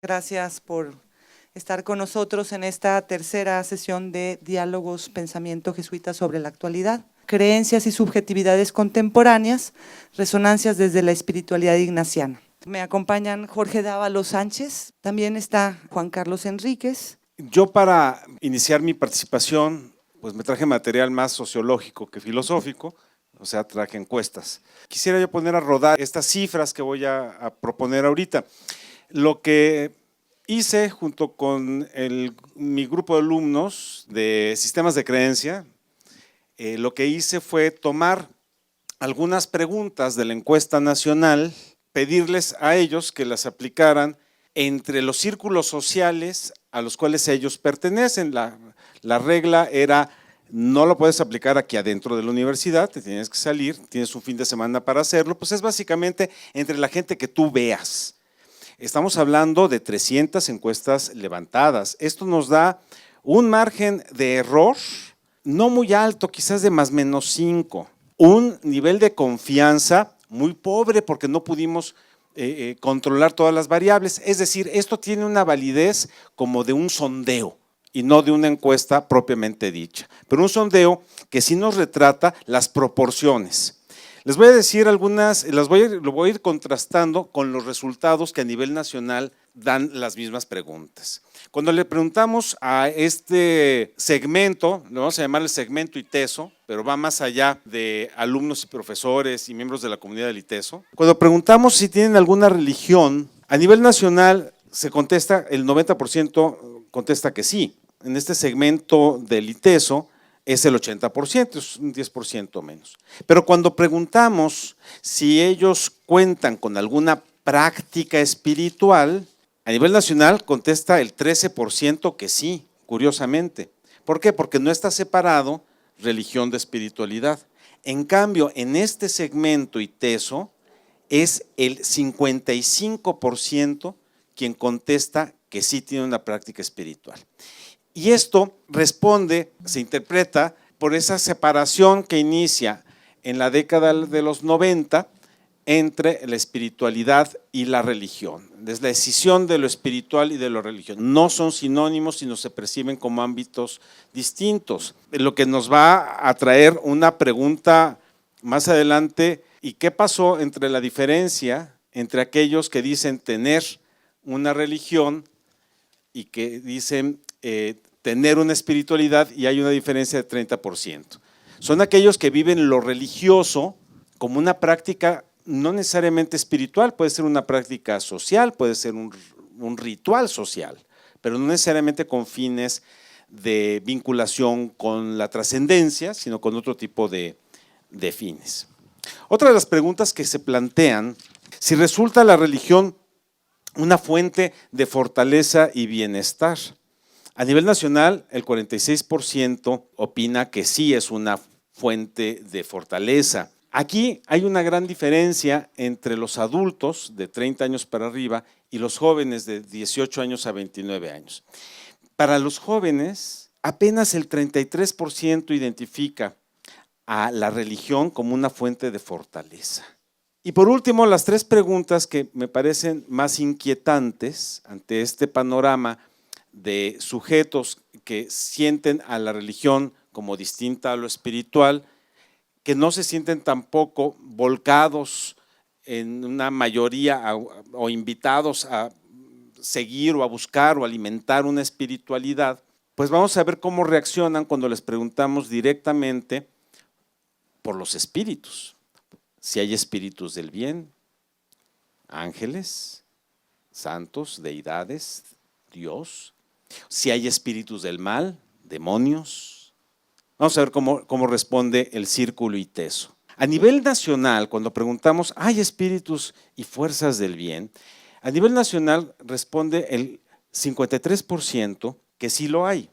Gracias por estar con nosotros en esta tercera sesión de Diálogos Pensamiento Jesuita sobre la actualidad, creencias y subjetividades contemporáneas, resonancias desde la espiritualidad ignaciana. Me acompañan Jorge Dávalos Sánchez, también está Juan Carlos Enríquez. Yo, para iniciar mi participación, pues me traje material más sociológico que filosófico, o sea, traje encuestas. Quisiera yo poner a rodar estas cifras que voy a proponer ahorita. Lo que hice junto con mi grupo de alumnos de sistemas de creencia, lo que hice fue tomar algunas preguntas de la encuesta nacional, pedirles a ellos que las aplicaran entre los círculos sociales a los cuales ellos pertenecen. La regla era: no lo puedes aplicar aquí adentro de la universidad, te tienes que salir, tienes un fin de semana para hacerlo, pues es básicamente entre la gente que tú veas. Estamos hablando de 300 encuestas levantadas. Esto nos da un margen de error no muy alto, quizás de más o menos 5. Un nivel de confianza muy pobre porque no pudimos controlar todas las variables. Es decir, esto tiene una validez como de un sondeo y no de una encuesta propiamente dicha, pero un sondeo que sí nos retrata las proporciones. Les voy a decir algunas, lo voy a ir contrastando con los resultados que a nivel nacional dan las mismas preguntas. Cuando le preguntamos a este segmento, le vamos a llamar el segmento ITESO, pero va más allá de alumnos y profesores y miembros de la comunidad del ITESO. Cuando preguntamos si tienen alguna religión, a nivel nacional se contesta, el 90% contesta que sí. En este segmento del ITESO es el 80%, es un 10% menos. Pero cuando preguntamos si ellos cuentan con alguna práctica espiritual, a nivel nacional contesta el 13% que sí, curiosamente. ¿Por qué? Porque no está separado religión de espiritualidad. En cambio, en este segmento ITESO es el 55% quien contesta que sí tiene una práctica espiritual. Y esto responde, se interpreta por esa separación que inicia en la década de los 90 entre la espiritualidad y la religión. Es la escisión de lo espiritual y de lo religioso. No son sinónimos, sino se perciben como ámbitos distintos. Lo que nos va a traer una pregunta más adelante: ¿y qué pasó entre la diferencia entre aquellos que dicen tener una religión y que dicen tener una espiritualidad, y hay una diferencia de 30%? Son aquellos que viven lo religioso como una práctica no necesariamente espiritual, puede ser una práctica social, puede ser un ritual social, pero no necesariamente con fines de vinculación con la trascendencia, sino con otro tipo de fines. Otra de las preguntas que se plantean: si resulta la religión una fuente de fortaleza y bienestar. A nivel nacional, el 46% opina que sí es una fuente de fortaleza. Aquí hay una gran diferencia entre los adultos de 30 años para arriba y los jóvenes de 18 años a 29 años. Para los jóvenes, apenas el 33% identifica a la religión como una fuente de fortaleza. Y por último, las 3 preguntas que me parecen más inquietantes ante este panorama de sujetos que sienten a la religión como distinta a lo espiritual, que no se sienten tampoco volcados en una mayoría o invitados a seguir o a buscar o alimentar una espiritualidad. Pues vamos a ver cómo reaccionan cuando les preguntamos directamente por los espíritus. Si hay espíritus del bien, ángeles, santos, deidades, Dios. Si hay espíritus del mal, demonios. Vamos a ver cómo responde el círculo ITESO. A nivel nacional, cuando preguntamos, ¿hay espíritus y fuerzas del bien? A nivel nacional responde el 53% que sí lo hay.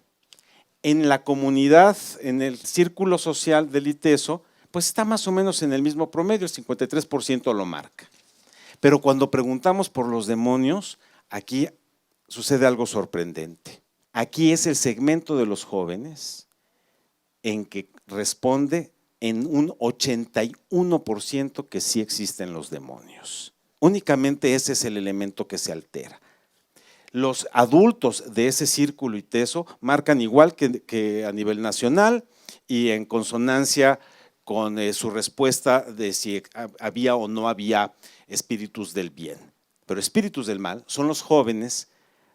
En la comunidad, en el círculo social del ITESO, pues está más o menos en el mismo promedio, el 53% lo marca. Pero cuando preguntamos por los demonios, aquí sucede algo sorprendente. Aquí es el segmento de los jóvenes en que responde en un 81% que sí existen los demonios. Únicamente ese es el elemento que se altera. los adultos de ese círculo ITESO marcan igual que a nivel nacional y en consonancia con su respuesta de si había o no había espíritus del bien. Pero espíritus del mal son los jóvenes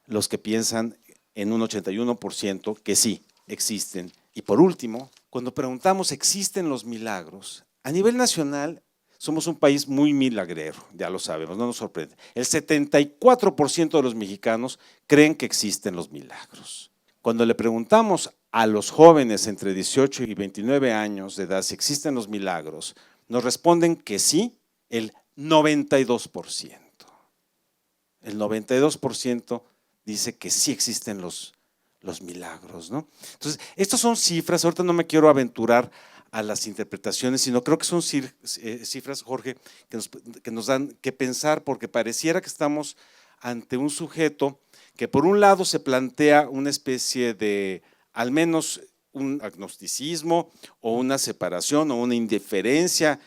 los que piensan en un 81% que sí existen. Y por último, cuando preguntamos ¿existen los milagros? A nivel nacional somos un país muy milagrero, ya lo sabemos, no nos sorprende. El 74% de los mexicanos creen que existen los milagros. Cuando le preguntamos a los jóvenes entre 18 y 29 años de edad si existen los milagros, nos responden que sí, el 92%. El 92% dice que sí existen los milagros, ¿no? Entonces, estas son cifras, ahorita no me quiero aventurar a las interpretaciones, sino creo que son cifras, Jorge, que nos dan que pensar, porque pareciera que estamos ante un sujeto que por un lado se plantea una especie de, al menos un agnosticismo o una separación o una indiferencia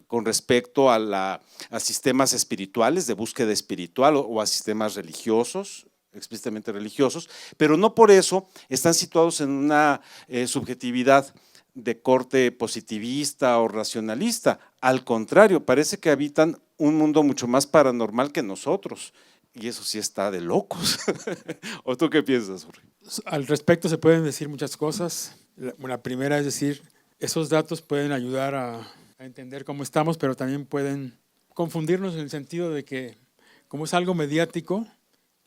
con respecto a sistemas espirituales, de búsqueda espiritual o a sistemas religiosos, explícitamente religiosos, pero no por eso están situados en una subjetividad de corte positivista o racionalista. Al contrario, parece que habitan un mundo mucho más paranormal que nosotros. Y eso sí está de locos. ¿O tú qué piensas, Jorge? Al respecto se pueden decir muchas cosas. La primera es decir, esos datos pueden ayudar a entender cómo estamos, pero también pueden confundirnos en el sentido de que, como es algo mediático,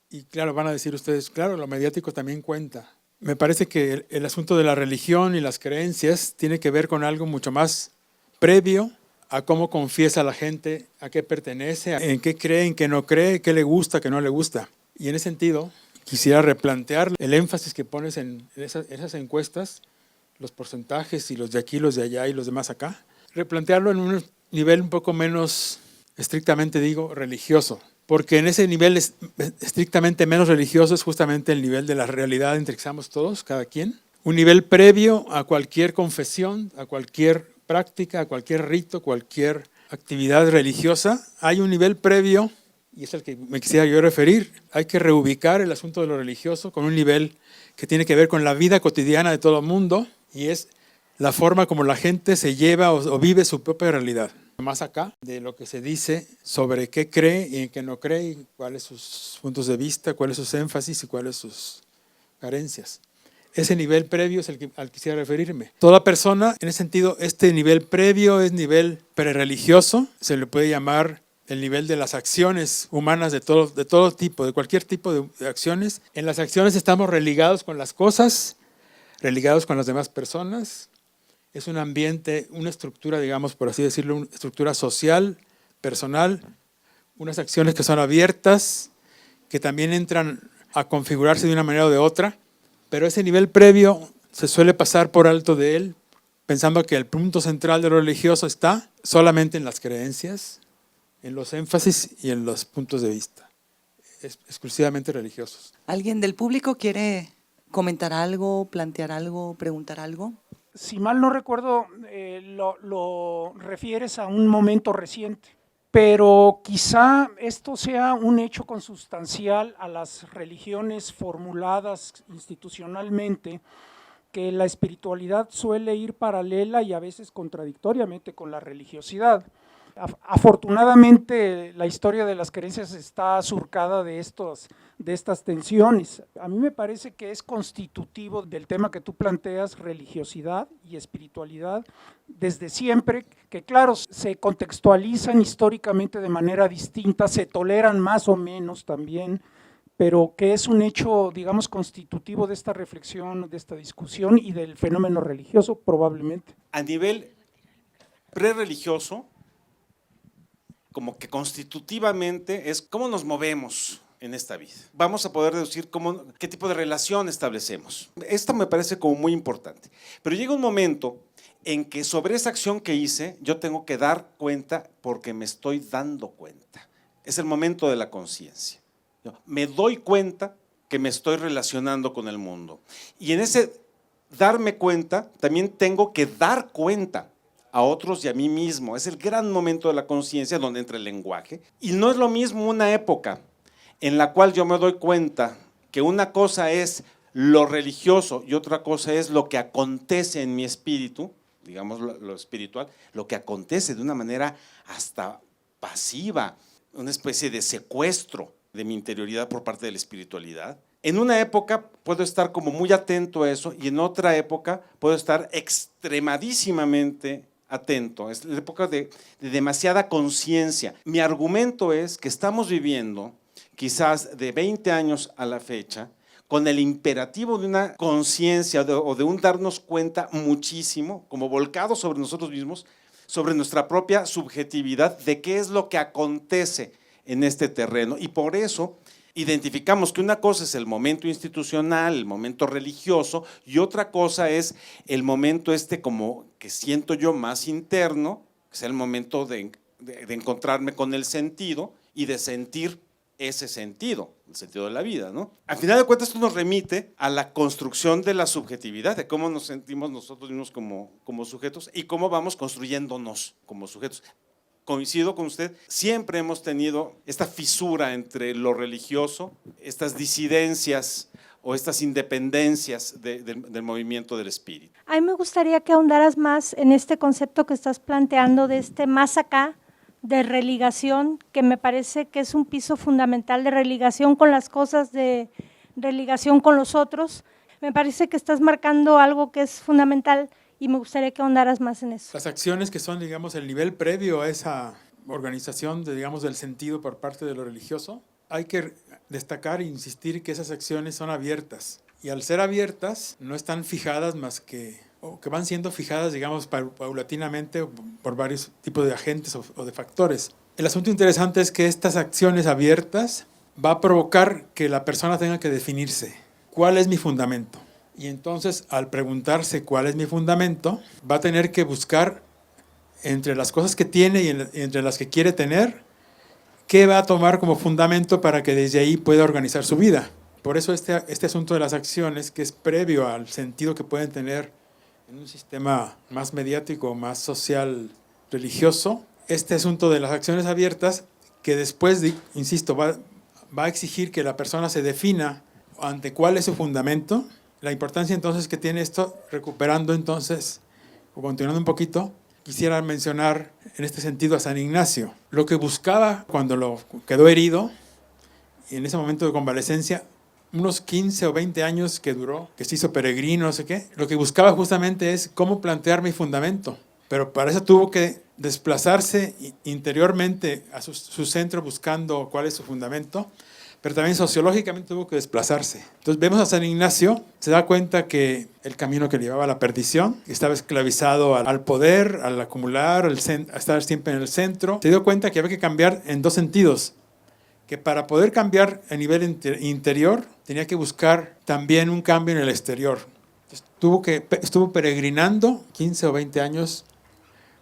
y claro, van a decir ustedes, claro, lo mediático también cuenta. Me parece que el asunto de la religión y las creencias tiene que ver con algo mucho más previo a cómo confiesa la gente, a qué pertenece, en qué cree, en qué no cree, qué le gusta, qué no le gusta. Y en ese sentido, quisiera replantear el énfasis que pones en esas encuestas, los porcentajes y los de aquí, los de allá y los demás acá, replantearlo en un nivel un poco menos, estrictamente digo, religioso. Porque en ese nivel estrictamente menos religioso es justamente el nivel de la realidad entre que estamos todos, cada quien. Un nivel previo a cualquier confesión, a cualquier práctica, a cualquier rito, cualquier actividad religiosa. Hay un nivel previo, y es el que me quisiera yo referir. Hay que reubicar el asunto de lo religioso con un nivel que tiene que ver con la vida cotidiana de todo el mundo, y es la forma como la gente se lleva o vive su propia realidad. Más acá de lo que se dice sobre qué cree y en qué no cree, y cuáles sus puntos de vista, cuáles sus énfasis y cuáles sus carencias. Ese nivel previo es al que quisiera referirme. Toda persona, en ese sentido, este nivel previo es nivel prerreligioso, se le puede llamar el nivel de las acciones humanas de todo tipo, de cualquier tipo de acciones. En las acciones estamos religados con las cosas, religados con las demás personas. Es un ambiente, una estructura, digamos, por así decirlo, una estructura social, personal, unas acciones que son abiertas, que también entran a configurarse de una manera o de otra, pero ese nivel previo se suele pasar por alto de él, pensando que el punto central de lo religioso está solamente en las creencias, en los énfasis y en los puntos de vista, exclusivamente religiosos. ¿Alguien del público quiere comentar algo, plantear algo, preguntar algo? Si mal no recuerdo, lo refieres a un momento reciente, pero quizá esto sea un hecho consustancial a las religiones formuladas institucionalmente, que la espiritualidad suele ir paralela y a veces contradictoriamente con la religiosidad. Afortunadamente la historia de las creencias está surcada de estas tensiones. A mí me parece que es constitutivo del tema que tú planteas, religiosidad y espiritualidad, desde siempre, que claro, se contextualizan históricamente de manera distinta, se toleran más o menos también, pero que es un hecho, digamos, constitutivo de esta reflexión, de esta discusión y del fenómeno religioso probablemente. A nivel prerreligioso, como que constitutivamente es cómo nos movemos en esta vida. Vamos a poder deducir qué tipo de relación establecemos. Esto me parece como muy importante. Pero llega un momento en que sobre esa acción que hice, yo tengo que dar cuenta porque me estoy dando cuenta. Es el momento de la conciencia. Me doy cuenta que me estoy relacionando con el mundo. Y en ese darme cuenta, también tengo que dar cuenta a otros y a mí mismo. Es el gran momento de la conciencia donde entra el lenguaje. Y no es lo mismo una época en la cual yo me doy cuenta que una cosa es lo religioso y otra cosa es lo que acontece en mi espíritu, digamos lo espiritual, lo que acontece de una manera hasta pasiva, una especie de secuestro de mi interioridad por parte de la espiritualidad. En una época puedo estar como muy atento a eso y en otra época puedo estar extremadísimamente atento. Es la época de demasiada conciencia. Mi argumento es que estamos viviendo quizás de 20 años a la fecha con el imperativo de una conciencia o de un darnos cuenta muchísimo, como volcados sobre nosotros mismos, sobre nuestra propia subjetividad de qué es lo que acontece en este terreno. Y por eso identificamos que una cosa es el momento institucional, el momento religioso, y otra cosa es el momento como que siento yo más interno, que es el momento de encontrarme con el sentido y de sentir ese sentido, el sentido de la vida, ¿no? Al final de cuentas, esto nos remite a la construcción de la subjetividad, de cómo nos sentimos nosotros mismos como sujetos y cómo vamos construyéndonos como sujetos. Coincido con usted, siempre hemos tenido esta fisura entre lo religioso, estas disidencias o estas independencias del movimiento del espíritu. A mí me gustaría que ahondaras más en este concepto que estás planteando de más acá, de religación, que me parece que es un piso fundamental de religación con las cosas, de religación con los otros. Me parece que estás marcando algo que es fundamental y me gustaría que ahondaras más en eso. Las acciones que son, digamos, el nivel previo a esa organización del sentido por parte de lo religioso, hay que destacar e insistir que esas acciones son abiertas. Y al ser abiertas, no están fijadas o que van siendo fijadas, digamos, paulatinamente por varios tipos de agentes o de factores. El asunto interesante es que estas acciones abiertas va a provocar que la persona tenga que definirse. ¿Cuál es mi fundamento? Y entonces, al preguntarse cuál es mi fundamento, va a tener que buscar entre las cosas que tiene y entre las que quiere tener, qué va a tomar como fundamento para que desde ahí pueda organizar su vida. Por eso este asunto de las acciones, que es previo al sentido que pueden tener en un sistema más mediático, más social, religioso, este asunto de las acciones abiertas, que después, insisto, va a exigir que la persona se defina ante cuál es su fundamento. La importancia entonces que tiene esto, recuperando entonces, o continuando un poquito, quisiera mencionar en este sentido a San Ignacio. Lo que buscaba cuando quedó herido, y en ese momento de convalecencia, unos 15 o 20 años que duró, que se hizo peregrino, no sé qué, lo que buscaba justamente es cómo plantear mi fundamento. Pero para eso tuvo que desplazarse interiormente a su centro buscando cuál es su fundamento, pero también sociológicamente tuvo que desplazarse. Entonces vemos a San Ignacio, se da cuenta que el camino que le llevaba a la perdición, que estaba esclavizado al poder, al acumular, a estar siempre en el centro, se dio cuenta que había que cambiar en dos sentidos, que para poder cambiar a nivel interior tenía que buscar también un cambio en el exterior. Entonces, estuvo peregrinando 15 o 20 años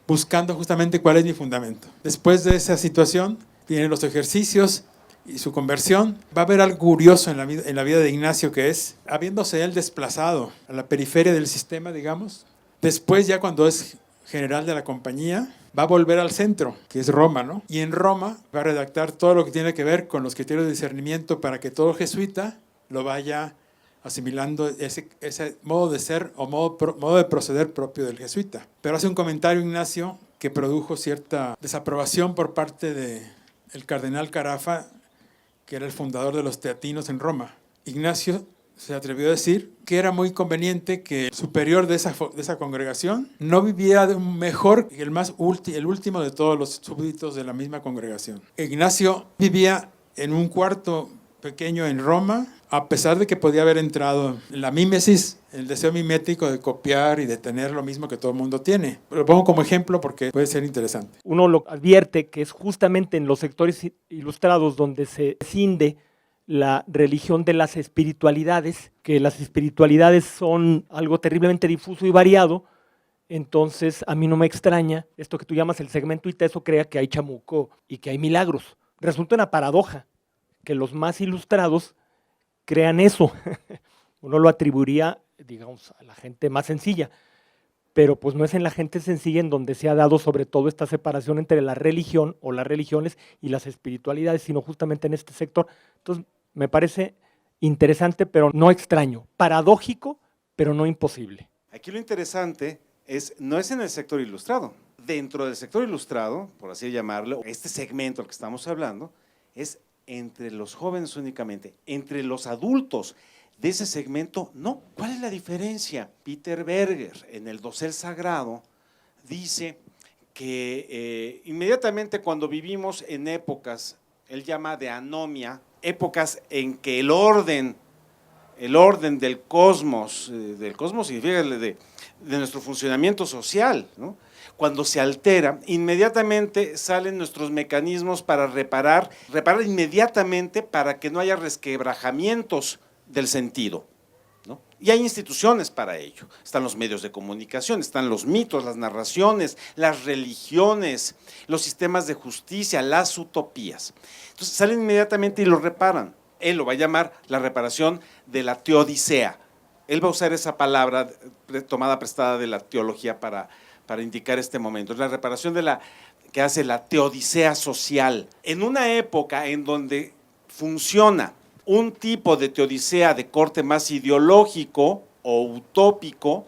buscando justamente cuál es mi fundamento. Después de esa situación vienen los ejercicios y su conversión. Va a haber algo curioso en la vida de Ignacio, que es, habiéndose él desplazado a la periferia del sistema, digamos, después ya cuando es general de la compañía, va a volver al centro, que es Roma, ¿no? Y en Roma va a redactar todo lo que tiene que ver con los criterios de discernimiento para que todo jesuita lo vaya asimilando ese modo de ser o modo de proceder propio del jesuita. Pero hace un comentario Ignacio que produjo cierta desaprobación por parte del cardenal Carafa, que era el fundador de los teatinos en Roma. Ignacio se atrevió a decir que era muy conveniente que el superior de esa congregación no viviera mejor que el último de todos los súbditos de la misma congregación. Ignacio vivía en un cuarto pequeño en Roma, a pesar de que podía haber entrado en la mímesis, el deseo mimético de copiar y de tener lo mismo que todo el mundo tiene. Lo pongo como ejemplo porque puede ser interesante. Uno lo advierte que es justamente en los sectores ilustrados donde se cinde la religión de las espiritualidades, que las espiritualidades son algo terriblemente difuso y variado. Entonces a mí no me extraña esto que tú llamas el segmento ITESO crea que hay chamuco y que hay milagros. Resulta una paradoja que los más ilustrados crean eso. Uno lo atribuiría, digamos, a la gente más sencilla. pero pues no es en la gente sencilla en donde se ha dado sobre todo esta separación entre la religión o las religiones y las espiritualidades, sino justamente en este sector. Entonces, me parece interesante, pero no extraño, paradójico, pero no imposible. Aquí lo interesante no es en el sector ilustrado. Dentro del sector ilustrado, por así llamarlo, este segmento al que estamos hablando, es entre los jóvenes únicamente, entre los adultos de ese segmento, no. ¿Cuál es la diferencia? Peter Berger, en el Dosel Sagrado, dice que inmediatamente cuando vivimos en épocas, él llama de anomia, épocas en que el orden del cosmos significa de nuestro funcionamiento social, ¿no? Cuando se altera, inmediatamente salen nuestros mecanismos para reparar inmediatamente para que no haya resquebrajamientos del sentido, ¿no? Y hay instituciones para ello. Están los medios de comunicación, están los mitos, las narraciones, las religiones, los sistemas de justicia, las utopías. Entonces salen inmediatamente y lo reparan. Él lo va a llamar la reparación de la teodicea. Él va a usar esa palabra tomada prestada de la teología para indicar este momento. Es la reparación que hace la teodicea social. En una época en donde funciona un tipo de teodicea de corte más ideológico o utópico,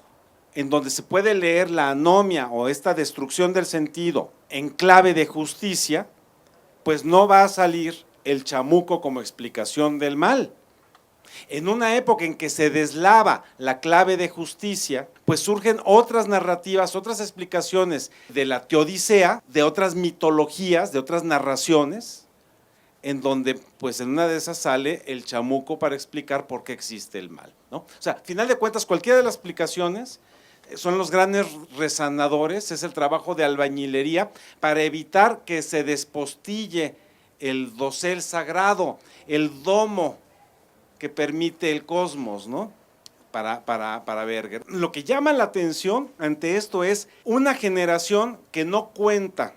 en donde se puede leer la anomia o esta destrucción del sentido en clave de justicia, pues no va a salir el chamuco como explicación del mal. En una época en que se deslava la clave de justicia, pues surgen otras narrativas, otras explicaciones de la teodicea, de otras mitologías, de otras narraciones, en donde pues en una de esas sale el chamuco para explicar por qué existe el mal, ¿no? O sea, al final de cuentas, cualquiera de las explicaciones son los grandes resanadores, es el trabajo de albañilería para evitar que se despostille el dosel sagrado, el domo que permite el cosmos, ¿no? Para Berger. Lo que llama la atención ante esto es una generación que no cuenta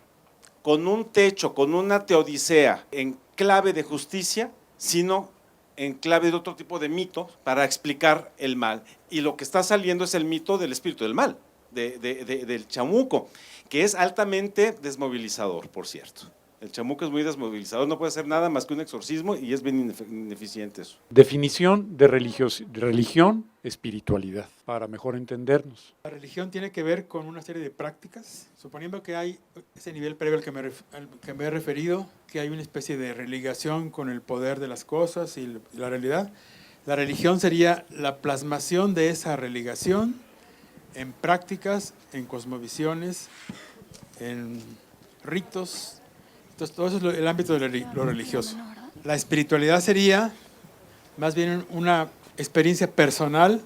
con un techo, con una teodicea en clave de justicia, sino en clave de otro tipo de mito para explicar el mal. Y lo que está saliendo es el mito del espíritu del mal, del chamuco, que es altamente desmovilizador, por cierto. El chamuco es muy desmovilizador, no puede hacer nada más que un exorcismo y es bien ineficiente eso. Definición de religión, espiritualidad, para mejor entendernos. La religión tiene que ver con una serie de prácticas, suponiendo que hay ese nivel previo al que me he referido, que hay una especie de religación con el poder de las cosas y la realidad. La religión sería la plasmación de esa religación en prácticas, en cosmovisiones, en ritos. Entonces, todo eso es el ámbito de lo religioso. La espiritualidad sería más bien una experiencia personal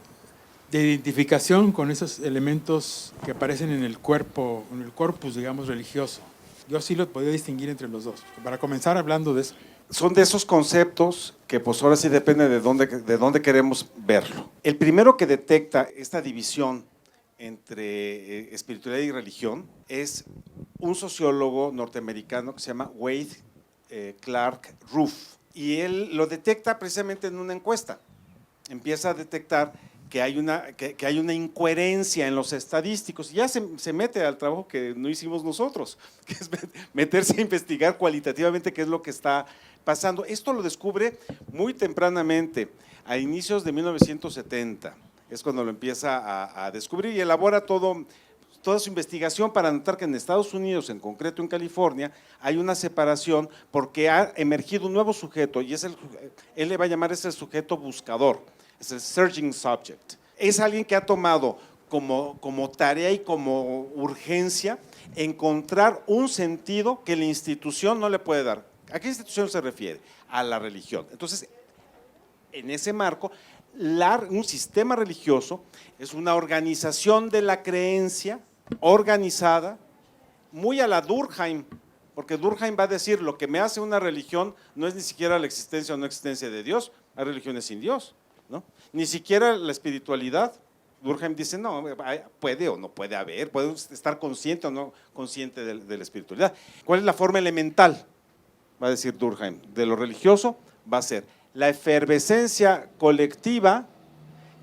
de identificación con esos elementos que aparecen en el cuerpo, en el corpus, digamos, religioso. Yo sí lo podría distinguir entre los dos, para comenzar hablando de eso. Son de esos conceptos que pues ahora sí depende de dónde queremos verlo. El primero que detecta esta división entre espiritualidad y religión es un sociólogo norteamericano que se llama Wade Clark Ruff, y él lo detecta precisamente en una encuesta. Empieza a detectar que hay una incoherencia en los estadísticos, y ya se mete al trabajo que no hicimos nosotros, que es meterse a investigar cualitativamente qué es lo que está pasando. Esto lo descubre muy tempranamente, a inicios de 1970, es cuando lo empieza a descubrir y elabora toda su investigación para notar que en Estados Unidos, en concreto en California, hay una separación porque ha emergido un nuevo sujeto, y él le va a llamar ese sujeto buscador, es el searching subject. Es alguien que ha tomado como tarea y como urgencia encontrar un sentido que la institución no le puede dar. ¿A qué institución se refiere? A la religión. Entonces, en ese marco, un sistema religioso es una organización de la creencia organizada, muy a la Durkheim, porque Durkheim va a decir, lo que me hace una religión no es ni siquiera la existencia o no existencia de Dios, hay religiones sin Dios, ¿no? Ni siquiera la espiritualidad. Durkheim dice, no, puede o no puede haber, puede estar consciente o no consciente de la espiritualidad. ¿Cuál es la forma elemental? Va a decir Durkheim, de lo religioso va a ser la efervescencia colectiva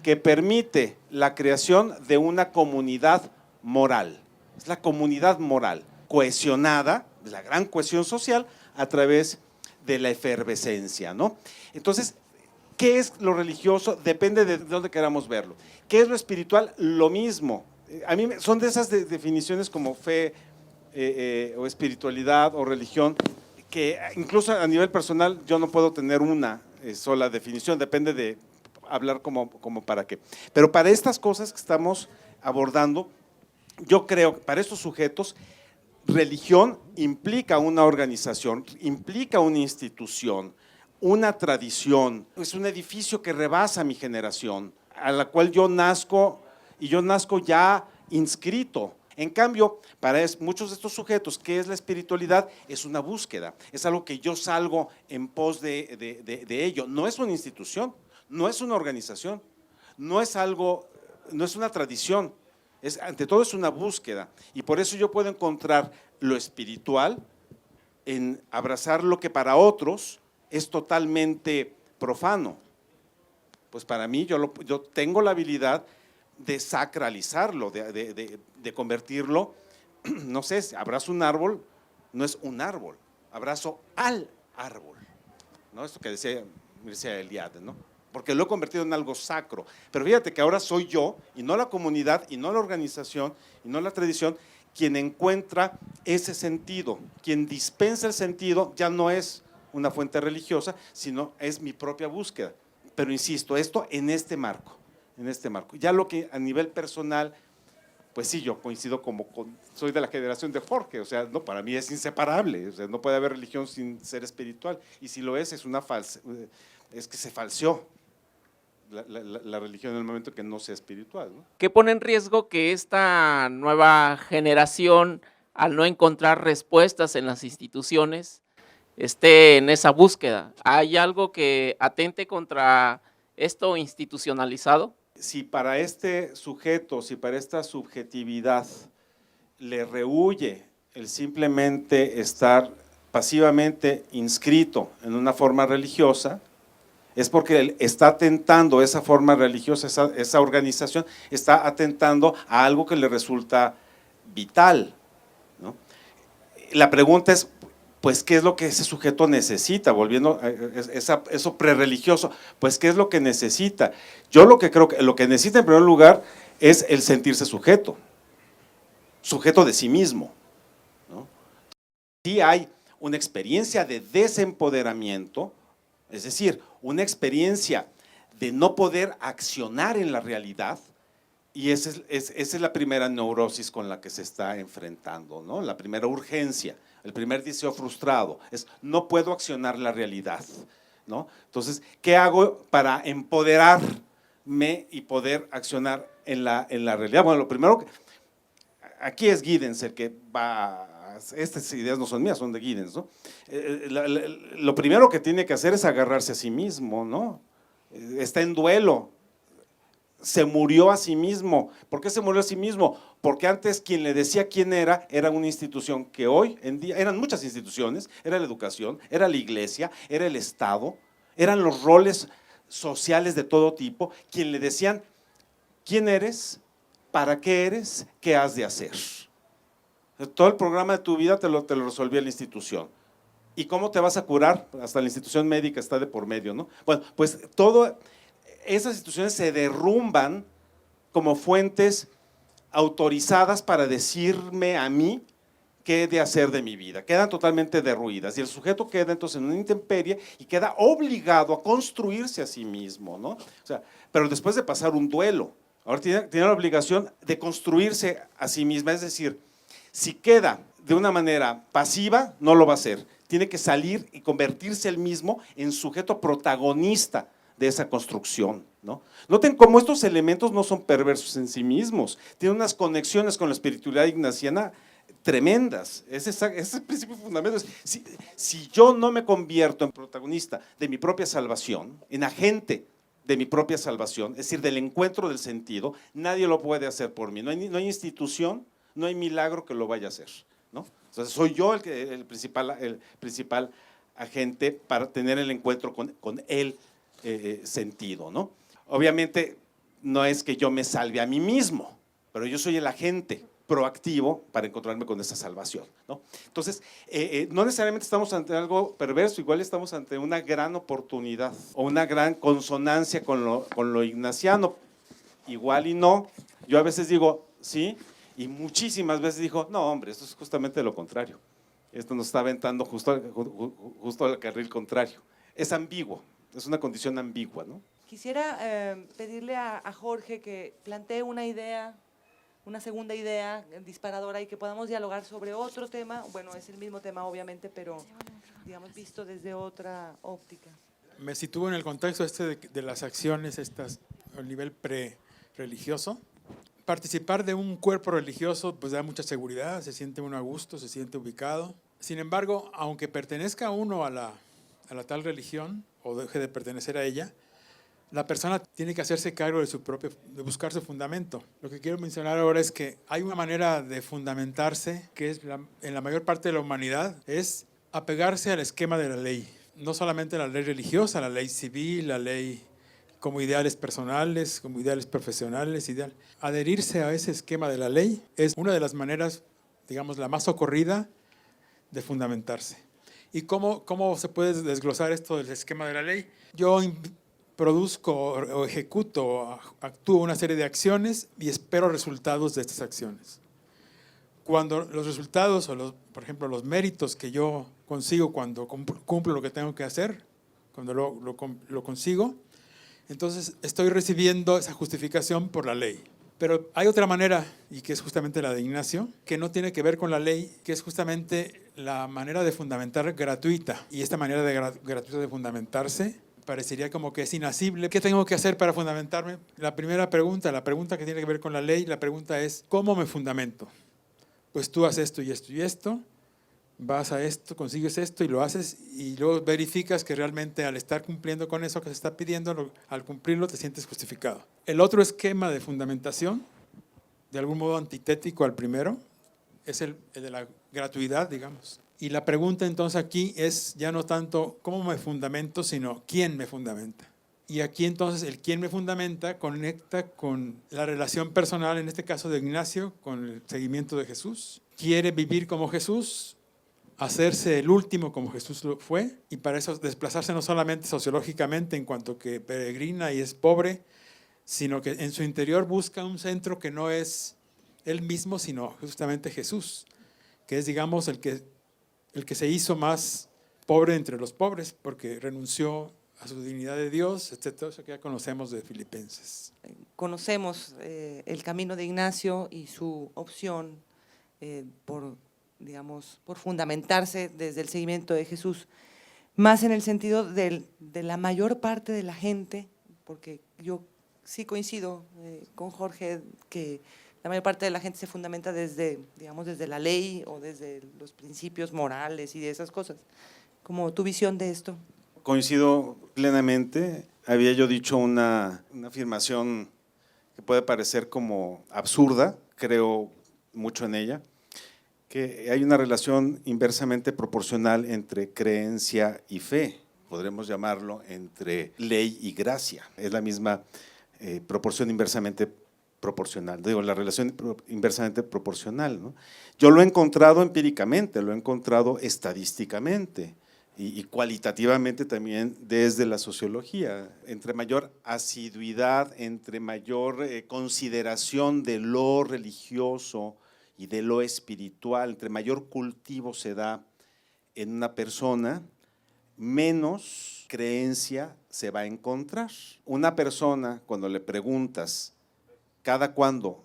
que permite la creación de una comunidad moral, es la comunidad moral, cohesionada, la gran cohesión social a través de la efervescencia, ¿no? Entonces, ¿qué es lo religioso? Depende de dónde queramos verlo. ¿Qué es lo espiritual? Lo mismo. A mí son de esas definiciones como fe o espiritualidad o religión, que incluso a nivel personal yo no puedo tener una sola definición, depende de hablar como para qué. Pero para estas cosas que estamos abordando, yo creo que para estos sujetos, religión implica una organización, implica una institución, una tradición, es un edificio que rebasa mi generación, a la cual yo nazco y yo nazco ya inscrito. En cambio, para muchos de estos sujetos, ¿qué es la espiritualidad? Es una búsqueda, es algo que yo salgo en pos de ello. No es una institución, no es una organización, no es algo, no es una tradición, ante todo es una búsqueda. Y por eso yo puedo encontrar lo espiritual en abrazar lo que para otros es totalmente profano. Pues para mí yo tengo la habilidad de sacralizarlo, de convertirlo, no sé, abrazo un árbol, no es un árbol, abrazo al árbol, ¿no? Esto que decía Mircea Eliade, ¿no? Porque lo he convertido en algo sacro. Pero fíjate que ahora soy yo, y no la comunidad, y no la organización, y no la tradición, quien encuentra ese sentido, quien dispensa el sentido, ya no es una fuente religiosa, sino es mi propia búsqueda. Pero insisto, esto en este marco. Ya lo que a nivel personal, pues sí, yo coincido soy de la generación de Jorge, o sea, no, para mí es inseparable, o sea, no puede haber religión sin ser espiritual, y si lo es es que se falseó la religión en el momento que no sea espiritual, ¿no? ¿Qué pone en riesgo que esta nueva generación, al no encontrar respuestas en las instituciones, esté en esa búsqueda? ¿Hay algo que atente contra esto institucionalizado? Si para este sujeto, si para esta subjetividad le rehúye el simplemente estar pasivamente inscrito en una forma religiosa, es porque él está atentando esa forma religiosa, esa organización, está atentando a algo que le resulta vital, ¿no? La pregunta es, pues, ¿qué es lo que ese sujeto necesita? Volviendo a eso prerreligioso, pues, ¿qué es lo que necesita? Yo lo que creo que lo que necesita en primer lugar es el sentirse sujeto de sí mismo, ¿no? Sí hay una experiencia de desempoderamiento, es decir, una experiencia de no poder accionar en la realidad, y esa es la primera neurosis con la que se está enfrentando, ¿no? La primera urgencia, el primer deseo frustrado, es no puedo accionar la realidad, ¿no? Entonces, ¿qué hago para empoderarme y poder accionar en la realidad? Bueno, lo primero, aquí es Giddens el que va, estas ideas no son mías, son de Giddens, ¿no? Lo primero que tiene que hacer es agarrarse a sí mismo, ¿no? Está en duelo, se murió a sí mismo. ¿Por qué se murió a sí mismo? Porque antes quien le decía quién era una institución que hoy en día, eran muchas instituciones, era la educación, era la iglesia, era el Estado, eran los roles sociales de todo tipo, quien le decían quién eres, para qué eres, qué has de hacer. Todo el programa de tu vida te lo resolvía la institución. ¿Y cómo te vas a curar? Hasta la institución médica está de por medio, ¿no? Bueno, pues todas esas instituciones se derrumban como fuentes autorizadas para decirme a mí qué he de hacer de mi vida. Quedan totalmente derruidas y el sujeto queda entonces en una intemperie y queda obligado a construirse a sí mismo, ¿no? O sea, pero después de pasar un duelo, ahora tiene la obligación de construirse a sí misma, es decir, si queda de una manera pasiva, no lo va a hacer. Tiene que salir y convertirse él mismo en sujeto protagonista de esa construcción, ¿no? Noten cómo estos elementos no son perversos en sí mismos, tienen unas conexiones con la espiritualidad ignaciana tremendas. Ese es el principio fundamental. Si yo no me convierto en protagonista de mi propia salvación, en agente de mi propia salvación, es decir, del encuentro del sentido, nadie lo puede hacer por mí. No hay institución, no hay milagro que lo vaya a hacer, ¿no? Entonces soy yo el principal agente para tener el encuentro con el sentido, ¿no? Obviamente no es que yo me salve a mí mismo, pero yo soy el agente proactivo para encontrarme con esa salvación, ¿no? Entonces, no necesariamente estamos ante algo perverso, igual estamos ante una gran oportunidad o una gran consonancia con lo ignaciano, igual y no. Yo a veces digo, sí, y muchísimas veces digo, no, hombre, esto es justamente lo contrario. Esto nos está aventando justo al carril contrario. Es ambiguo, es una condición ambigua, ¿no? Quisiera pedirle a Jorge que plantee una idea, una segunda idea disparadora y que podamos dialogar sobre otro tema. Bueno, es el mismo tema obviamente, pero digamos visto desde otra óptica. Me sitúo en el contexto de las acciones estas a nivel pre-religioso. Participar de un cuerpo religioso pues da mucha seguridad, se siente uno a gusto, se siente ubicado. Sin embargo, aunque pertenezca uno a la tal religión o deje de pertenecer a ella, la persona tiene que hacerse cargo de buscar su fundamento. Lo que quiero mencionar ahora es que hay una manera de fundamentarse que es en la mayor parte de la humanidad, es apegarse al esquema de la ley. No solamente la ley religiosa, la ley civil, la ley como ideales personales, como ideales profesionales, adherirse a ese esquema de la ley es una de las maneras, digamos, la más socorrida de fundamentarse. ¿Y cómo se puede desglosar esto del esquema de la ley? Yo produzco o ejecuto o actúo una serie de acciones y espero resultados de estas acciones. Cuando los resultados por ejemplo, los méritos que yo consigo cuando cumplo lo que tengo que hacer, cuando lo consigo, entonces estoy recibiendo esa justificación por la ley. Pero hay otra manera, y que es justamente la de Ignacio, que no tiene que ver con la ley, que es justamente la manera de fundamentar gratuita. Y esta manera gratuita de fundamentarse parecería como que es inasible. ¿Qué tengo que hacer para fundamentarme? La pregunta que tiene que ver con la ley, la pregunta es, ¿cómo me fundamento? Pues tú haces esto y esto y esto, vas a esto, consigues esto y lo haces y luego verificas que realmente al estar cumpliendo con eso que se está pidiendo, al cumplirlo te sientes justificado. El otro esquema de fundamentación, de algún modo antitético al primero, es el de la gratuidad, digamos. Y la pregunta entonces aquí es ya no tanto cómo me fundamento, sino quién me fundamenta. Y aquí entonces el quién me fundamenta conecta con la relación personal, en este caso de Ignacio, con el seguimiento de Jesús. Quiere vivir como Jesús, hacerse el último como Jesús lo fue, y para eso desplazarse no solamente sociológicamente en cuanto que peregrina y es pobre, sino que en su interior busca un centro que no es él mismo, sino justamente Jesús, que es, digamos, el que se hizo más pobre entre los pobres, porque renunció a su dignidad de Dios, etc. Eso que ya conocemos de Filipenses. Conocemos el camino de Ignacio y su opción por fundamentarse desde el seguimiento de Jesús, más en el sentido de la mayor parte de la gente, porque yo sí coincido con Jorge que la mayor parte de la gente se fundamenta desde la ley o desde los principios morales y de esas cosas. ¿Cómo tu visión de esto? Coincido plenamente. Había yo dicho una afirmación que puede parecer como absurda, creo mucho en ella, que hay una relación inversamente proporcional entre creencia y fe, podremos llamarlo entre ley y gracia. Es la misma proporción inversamente proporcional, la relación inversamente proporcional, ¿no? Yo lo he encontrado empíricamente, lo he encontrado estadísticamente y cualitativamente también desde la sociología. Entre mayor asiduidad, entre mayor consideración de lo religioso y de lo espiritual, entre mayor cultivo se da en una persona, menos creencia se va a encontrar. Una persona, cuando le preguntas cada cuándo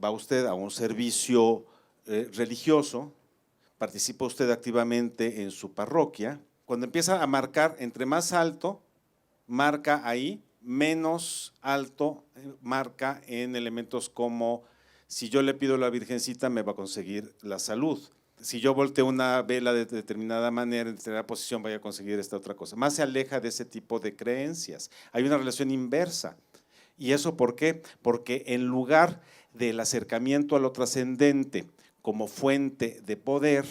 va usted a un servicio religioso, participa usted activamente en su parroquia, cuando empieza a marcar entre más alto, marca ahí, menos alto, marca en elementos como si yo le pido a la Virgencita me va a conseguir la salud. Si yo volteo una vela de determinada manera, en determinada posición, voy a conseguir esta otra cosa. Más se aleja de ese tipo de creencias. Hay una relación inversa. ¿Y eso por qué? Porque en lugar del acercamiento a lo trascendente como fuente de poder,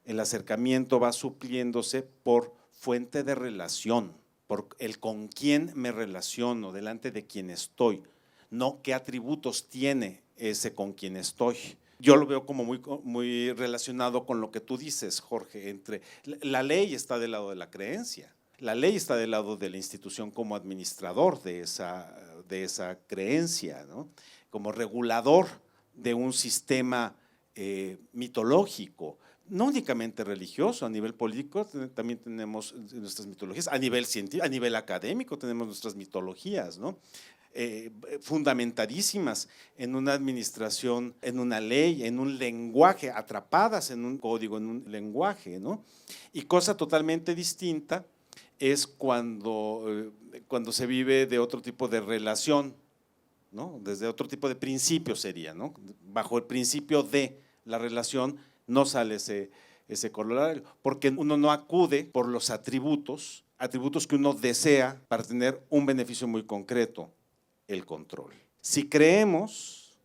el acercamiento va supliéndose por fuente de relación, por el con quién me relaciono, delante de quién estoy, no qué atributos tiene ese con quien estoy. yo lo veo como muy relacionado con lo que tú dices, Jorge, entre la ley está del lado de la creencia, la ley está del lado de la institución como administrador de esa creencia, ¿no? Como regulador de un sistema mitológico, no únicamente religioso, a nivel político también tenemos nuestras mitologías, a nivel científico, a nivel académico tenemos nuestras mitologías, ¿no? Fundamentadísimas en una administración, en una ley, en un lenguaje, atrapadas en un código, en un lenguaje, ¿no? Y cosa totalmente distinta es cuando se vive de otro tipo de relación, ¿no? Desde otro tipo de principio sería, ¿no? Bajo el principio de la relación no sale ese corolario, porque uno no acude por los atributos que uno desea para tener un beneficio muy concreto, el control. Si creemos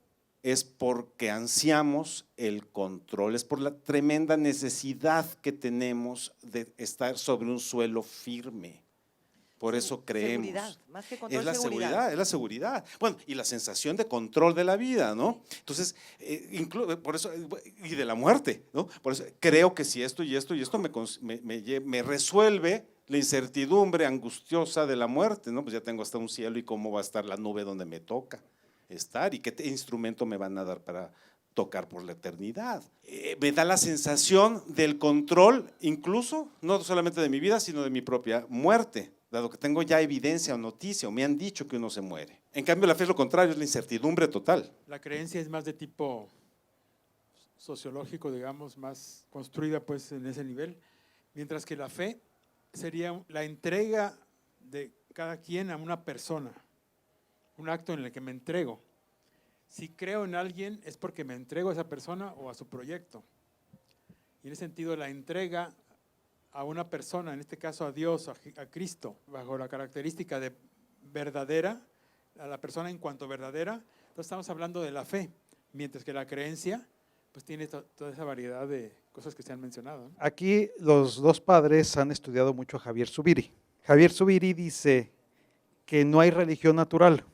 es porque ansiamos el control, es por la tremenda necesidad que tenemos de estar sobre un suelo firme. Por eso creemos. Seguridad, más que control, es la seguridad, es la seguridad. Bueno, y la sensación de control de la vida, ¿no? Entonces, por eso, y de la muerte, ¿no? Por eso creo que si esto y esto y esto me resuelve la incertidumbre angustiosa de la muerte, ¿no? Pues ya tengo hasta un cielo y cómo va a estar la nube donde me toca estar y qué instrumento me van a dar para tocar por la eternidad. Me da la sensación del control, incluso, no solamente de mi vida, sino de mi propia muerte, dado que tengo ya evidencia o noticia, o me han dicho que uno se muere. En cambio, la fe es lo contrario, es la incertidumbre total. La creencia es más de tipo sociológico, digamos, más construida pues en ese nivel, mientras que la fe sería la entrega de cada quien a una persona, un acto en el que me entrego. Si creo en alguien es porque me entrego a esa persona o a su proyecto. Y en ese sentido la entrega a una persona, en este caso a Dios, a Cristo, bajo la característica de verdadera, a la persona en cuanto verdadera, entonces estamos hablando de la fe, mientras que la creencia pues tiene toda esa variedad de cosas que se han mencionado, ¿no? Aquí los dos padres han estudiado mucho a Javier Zubiri. Javier Zubiri dice que no hay religión natural,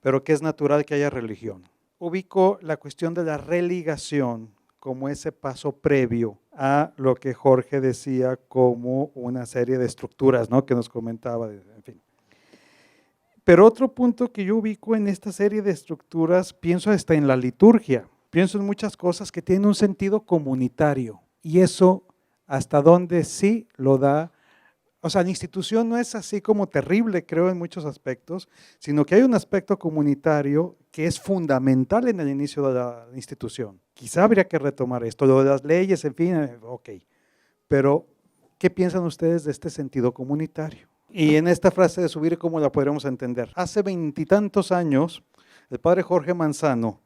pero que es natural que haya religión. Ubico la cuestión de la religación como ese paso previo a lo que Jorge decía como una serie de estructuras, ¿no? Que nos comentaba, en fin. Pero otro punto que yo ubico en esta serie de estructuras, pienso hasta en la liturgia, pienso en muchas cosas que tienen un sentido comunitario y eso hasta donde sí lo da. O sea, la institución no es así como terrible, creo, en muchos aspectos, sino que hay un aspecto comunitario que es fundamental en el inicio de la institución. Quizá habría que retomar esto, lo de las leyes, en fin, ok. Pero, ¿qué piensan ustedes de este sentido comunitario? Y en esta frase de subir, ¿cómo la podremos entender? Hace 20 y tantos años, el padre Jorge Manzano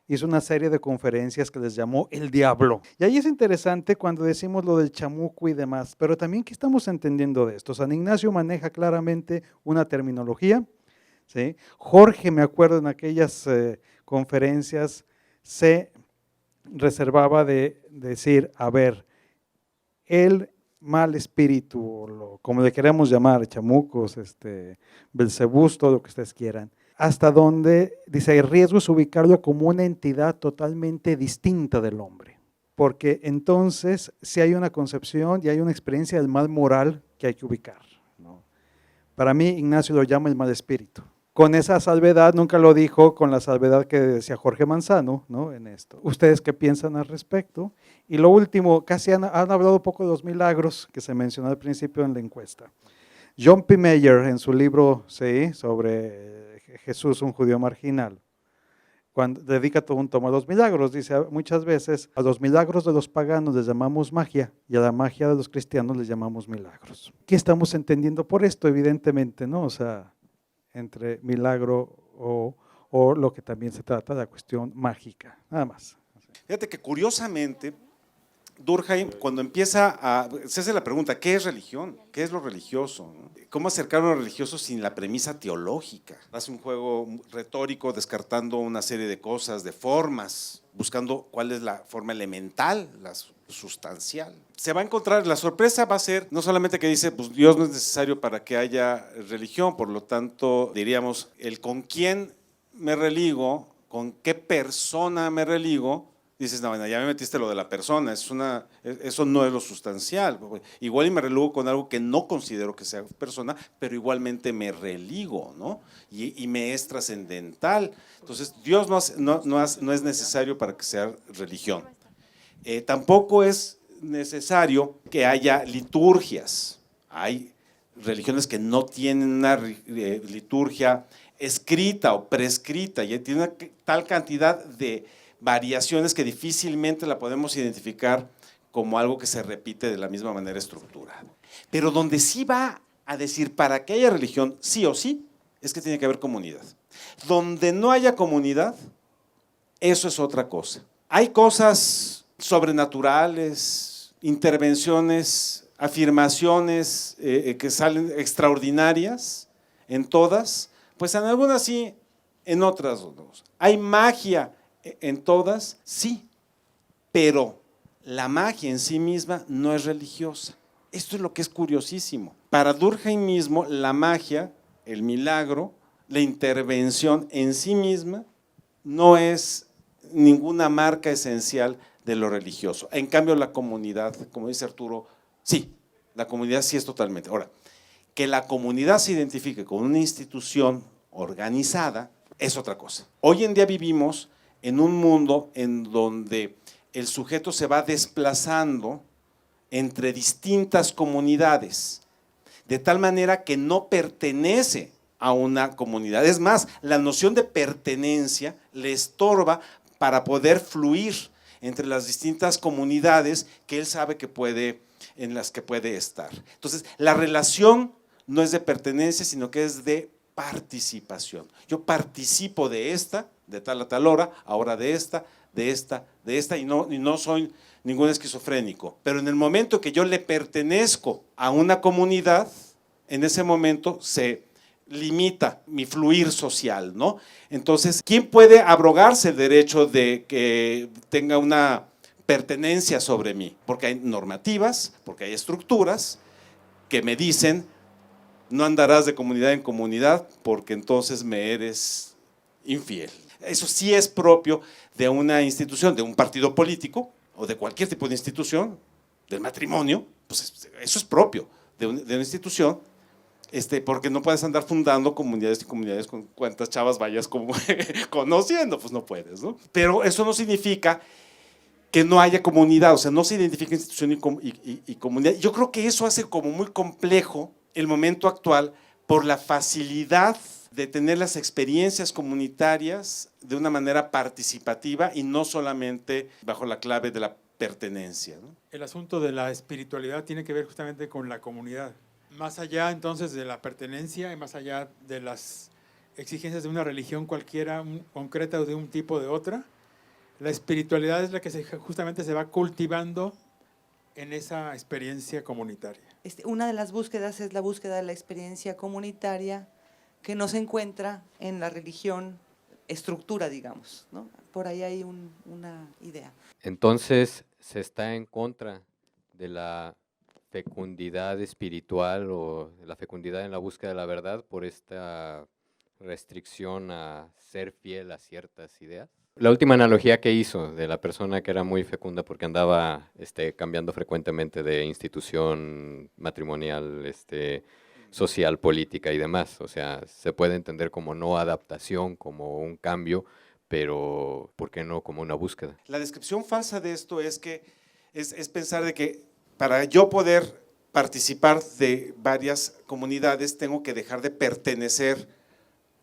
hizo una serie de conferencias que les llamó El Diablo. Y ahí es interesante cuando decimos lo del chamuco y demás, pero también ¿qué estamos entendiendo de esto? San Ignacio maneja claramente una terminología, ¿sí? Jorge, me acuerdo en aquellas conferencias, se reservaba de decir, a ver, el mal espíritu, o como le queremos llamar, chamucos, Belcebús, todo lo que ustedes quieran, hasta donde, dice, el riesgo es ubicarlo como una entidad totalmente distinta del hombre, porque entonces sí hay una concepción y hay una experiencia del mal moral que hay que ubicar, ¿no? Para mí, Ignacio lo llama el mal espíritu. Con esa salvedad, nunca lo dijo con la salvedad que decía Jorge Manzano, ¿no? En esto. ¿Ustedes qué piensan al respecto? Y lo último, casi han hablado un poco de los milagros que se mencionó al principio en la encuesta. John P. Mayer, en su libro sobre Jesús, un judío marginal, cuando dedica todo un tomo a los milagros, dice muchas veces a los milagros de los paganos les llamamos magia y a la magia de los cristianos les llamamos milagros. ¿Qué estamos entendiendo por esto? Evidentemente, ¿no? O sea, entre milagro o lo que también se trata de la cuestión mágica, nada más. Fíjate que curiosamente, Durkheim, cuando se hace la pregunta, ¿qué es religión? ¿Qué es lo religioso? ¿Cómo acercar a lo religioso sin la premisa teológica? Hace un juego retórico descartando una serie de cosas, de formas, buscando cuál es la forma elemental, la sustancial. Se va a encontrar, la sorpresa va a ser no solamente que dice, pues Dios no es necesario para que haya religión, por lo tanto, diríamos, el con quién me religo, con qué persona me religo, dices, no, bueno, ya me metiste lo de la persona, eso no es lo sustancial. Igual y me religo con algo que no considero que sea persona, pero igualmente me religo, ¿no? Y me es trascendental. Entonces, Dios no es necesario para que sea religión. Tampoco es necesario que haya liturgias. Hay religiones que no tienen una liturgia escrita o prescrita y tiene una tal cantidad de variaciones que difícilmente la podemos identificar como algo que se repite de la misma manera estructurada. Pero donde sí va a decir para que haya religión, sí o sí, es que tiene que haber comunidad. Donde no haya comunidad, eso es otra cosa. Hay cosas sobrenaturales, intervenciones, afirmaciones que salen extraordinarias en todas, pues en algunas sí, en otras no. Hay magia en todas, sí, pero la magia en sí misma no es religiosa. Esto es lo que es curiosísimo. Para Durkheim mismo, la magia, el milagro, la intervención en sí misma no es ninguna marca esencial de lo religioso. En cambio, la comunidad, como dice Arturo, sí, la comunidad sí es totalmente. Ahora, que la comunidad se identifique con una institución organizada es otra cosa. Hoy en día vivimos en un mundo en donde el sujeto se va desplazando entre distintas comunidades, de tal manera que no pertenece a una comunidad. Es más, la noción de pertenencia le estorba para poder fluir entre las distintas comunidades que él sabe que en las que puede estar. Entonces, la relación no es de pertenencia, sino que es de participación. Yo participo de esta, de tal a tal hora, ahora de esta, y no soy ningún esquizofrénico. Pero en el momento que yo le pertenezco a una comunidad, en ese momento se limita mi fluir social, ¿no? Entonces, ¿quién puede abrogarse el derecho de que tenga una pertenencia sobre mí? Porque hay normativas, porque hay estructuras que me dicen no andarás de comunidad en comunidad porque entonces me eres infiel. Eso sí es propio de una institución, de un partido político o de cualquier tipo de institución, del matrimonio, pues eso es propio de una institución, porque no puedes andar fundando comunidades y comunidades con cuantas chavas vayas como conociendo, pues no puedes, ¿no? Pero eso no significa que no haya comunidad, o sea, no se identifica institución y comunidad. Yo creo que eso hace como muy complejo el momento actual por la facilidad de tener las experiencias comunitarias de una manera participativa y no solamente bajo la clave de la pertenencia, ¿no? El asunto de la espiritualidad tiene que ver justamente con la comunidad. Más allá entonces de la pertenencia y más allá de las exigencias de una religión cualquiera, concreta o de un tipo o de otra, la espiritualidad es la que justamente se va cultivando en esa experiencia comunitaria. Una de las búsquedas es la búsqueda de la experiencia comunitaria que no se encuentra en la religión estructura, digamos, ¿no? Por ahí hay una idea. Entonces, se está en contra de la fecundidad espiritual o la fecundidad en la búsqueda de la verdad por esta restricción a ser fiel a ciertas ideas. La última analogía que hizo de la persona que era muy fecunda porque andaba cambiando frecuentemente de institución matrimonial, social, política y demás. O sea, se puede entender como no adaptación, como un cambio, pero ¿por qué no como una búsqueda? La descripción falsa de esto es que es pensar de que para yo poder participar de varias comunidades tengo que dejar de pertenecer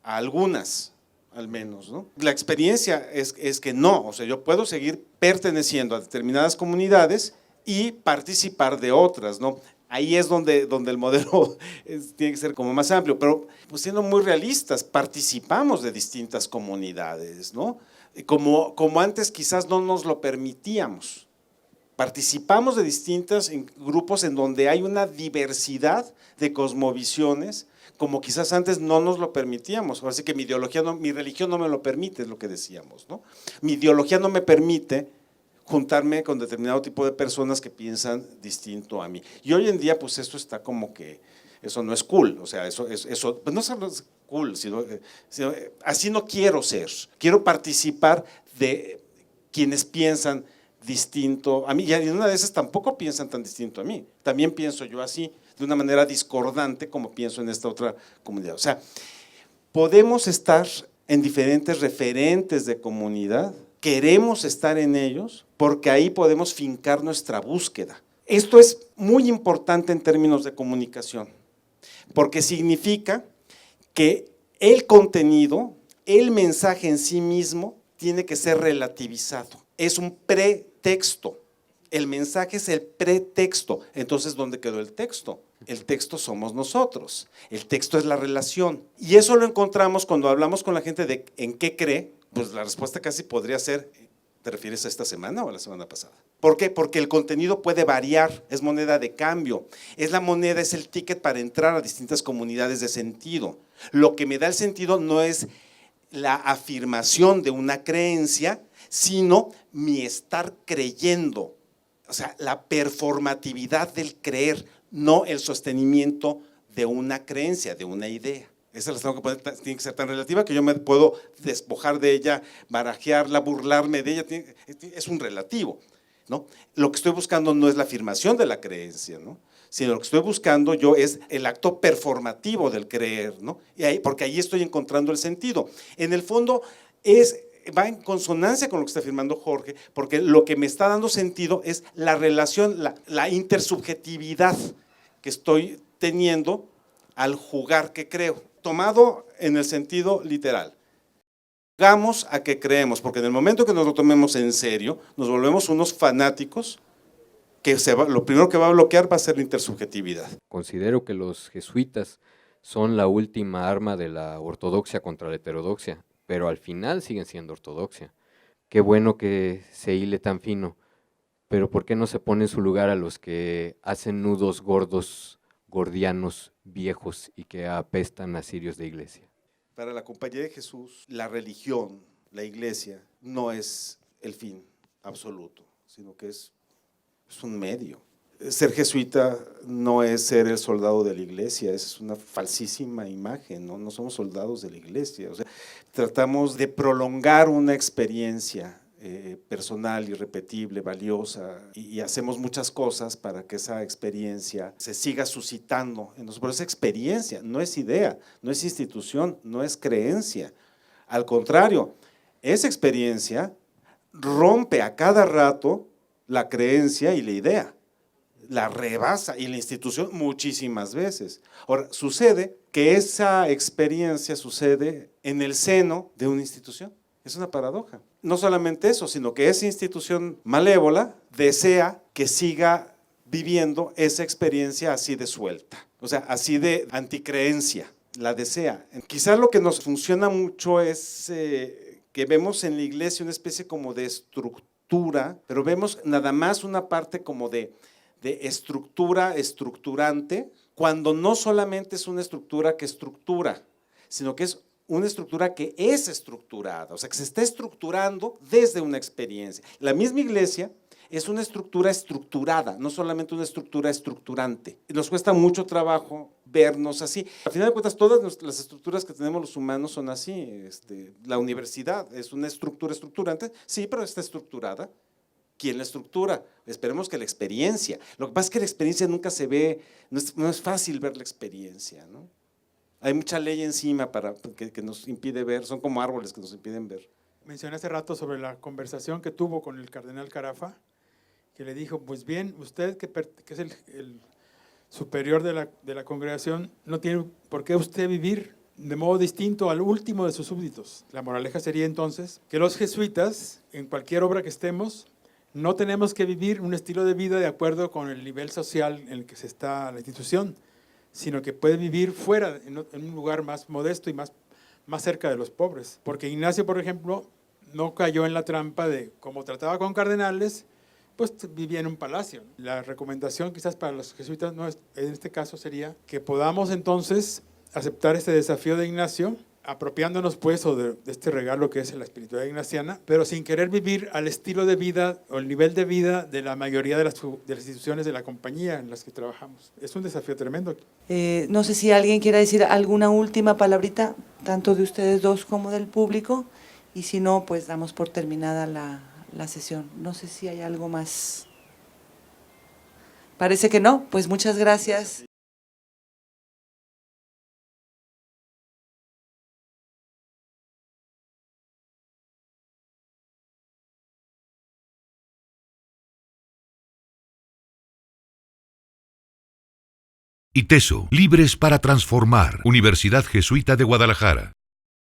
a algunas, al menos, ¿no? La experiencia es que no, o sea, yo puedo seguir perteneciendo a determinadas comunidades y participar de otras, ¿no? Ahí es donde el modelo tiene que ser como más amplio, pero pues siendo muy realistas, participamos de distintas comunidades, ¿no? Como antes quizás no nos lo permitíamos. Participamos de distintos grupos en donde hay una diversidad de cosmovisiones, como quizás antes no nos lo permitíamos. Ahora sí que mi religión no me lo permite, es lo que decíamos, ¿no? Mi ideología no me permite juntarme con determinado tipo de personas que piensan distinto a mí. Y hoy en día, pues esto está como que, eso no es cool, o sea, eso pues no solo es cool, así no quiero ser. Quiero participar de quienes piensan distinto a mí, y en una de esas tampoco piensan tan distinto a mí. También pienso yo así, de una manera discordante como pienso en esta otra comunidad. O sea, podemos estar en diferentes referentes de comunidad, queremos estar en ellos, porque ahí podemos fincar nuestra búsqueda. Esto es muy importante en términos de comunicación, porque significa que el contenido, el mensaje en sí mismo, tiene que ser relativizado. Es un pretexto. El mensaje es el pretexto. Entonces, ¿dónde quedó el texto? El texto somos nosotros. El texto es la relación. Y eso lo encontramos cuando hablamos con la gente de en qué cree. Pues la respuesta casi podría ser, ¿te refieres a esta semana o a la semana pasada? ¿Por qué? Porque el contenido puede variar, es moneda de cambio. Es la moneda, es el ticket para entrar a distintas comunidades de sentido. Lo que me da el sentido no es la afirmación de una creencia, sino mi estar creyendo. O sea, la performatividad del creer, no el sostenimiento de una creencia, de una idea. Esa la tengo que poner, tiene que ser tan relativa que yo me puedo despojar de ella, barajearla, burlarme de ella, es un relativo, ¿no? Lo que estoy buscando no es la afirmación de la creencia, ¿no? Sino lo que estoy buscando yo es el acto performativo del creer, ¿no? Porque ahí estoy encontrando el sentido. En el fondo va en consonancia con lo que está afirmando Jorge, porque lo que me está dando sentido es la relación, la intersubjetividad que estoy teniendo al jugar que creo, tomado en el sentido literal. Jugamos a que creemos, porque en el momento que nos lo tomemos en serio, nos volvemos unos fanáticos que lo primero que va a bloquear va a ser la intersubjetividad. Considero que los jesuitas son la última arma de la ortodoxia contra la heterodoxia, pero al final siguen siendo ortodoxia. Qué bueno que se hile tan fino, pero ¿por qué no se pone en su lugar a los que hacen nudos gordos, gordianos, viejos y que apestan a cirios de iglesia? Para la Compañía de Jesús, la religión, la iglesia, no es el fin absoluto, sino que es un medio. Ser jesuita no es ser el soldado de la iglesia, es una falsísima imagen, ¿no? No somos soldados de la iglesia. O sea, tratamos de prolongar una experiencia personal, irrepetible, valiosa, y hacemos muchas cosas para que esa experiencia se siga suscitando en nosotros. Pero esa experiencia no es idea, no es institución, no es creencia. Al contrario, esa experiencia rompe a cada rato la creencia y la idea, la rebasa, y la institución muchísimas veces. Ahora, sucede que esa experiencia sucede en el seno de una institución. Es una paradoja. No solamente eso, sino que esa institución malévola desea que siga viviendo esa experiencia así de suelta, o sea, así de anticreencia, la desea. Quizás lo que nos funciona mucho es que vemos en la iglesia una especie como de estructura, pero vemos nada más una parte como de estructura estructurante, cuando no solamente es una estructura que estructura, sino que es una estructura que es estructurada, o sea, que se está estructurando desde una experiencia. La misma iglesia es una estructura estructurada, no solamente una estructura estructurante. Nos cuesta mucho trabajo vernos así. Al final de cuentas, todas las estructuras que tenemos los humanos son así. La universidad es una estructura estructurante, sí, pero está estructurada. ¿Quién la estructura? Esperemos que la experiencia. Lo que pasa es que la experiencia nunca se ve, no es fácil ver la experiencia, ¿no? Hay mucha ley encima que nos impide ver, son como árboles que nos impiden ver. Mencioné hace rato sobre la conversación que tuvo con el cardenal Carafa, que le dijo, pues bien, usted que es el superior de la congregación, no tiene por qué usted vivir de modo distinto al último de sus súbditos. La moraleja sería entonces que los jesuitas, en cualquier obra que estemos, no tenemos que vivir un estilo de vida de acuerdo con el nivel social en el que se está la institución, sino que puede vivir fuera, en un lugar más modesto y más cerca de los pobres. Porque Ignacio, por ejemplo, no cayó en la trampa de, como trataba con cardenales, pues vivía en un palacio. La recomendación quizás para los jesuitas en este caso sería que podamos entonces aceptar este desafío de Ignacio apropiándonos pues de este regalo que es la espiritualidad ignaciana, pero sin querer vivir al estilo de vida o el nivel de vida de la mayoría de las instituciones de la compañía en las que trabajamos. Es un desafío tremendo. No sé si alguien quiera decir alguna última palabrita, tanto de ustedes dos como del público, y si no, pues damos por terminada la sesión. No sé si hay algo más. Parece que no, pues muchas gracias. ITESO, libres para transformar. Universidad Jesuita de Guadalajara.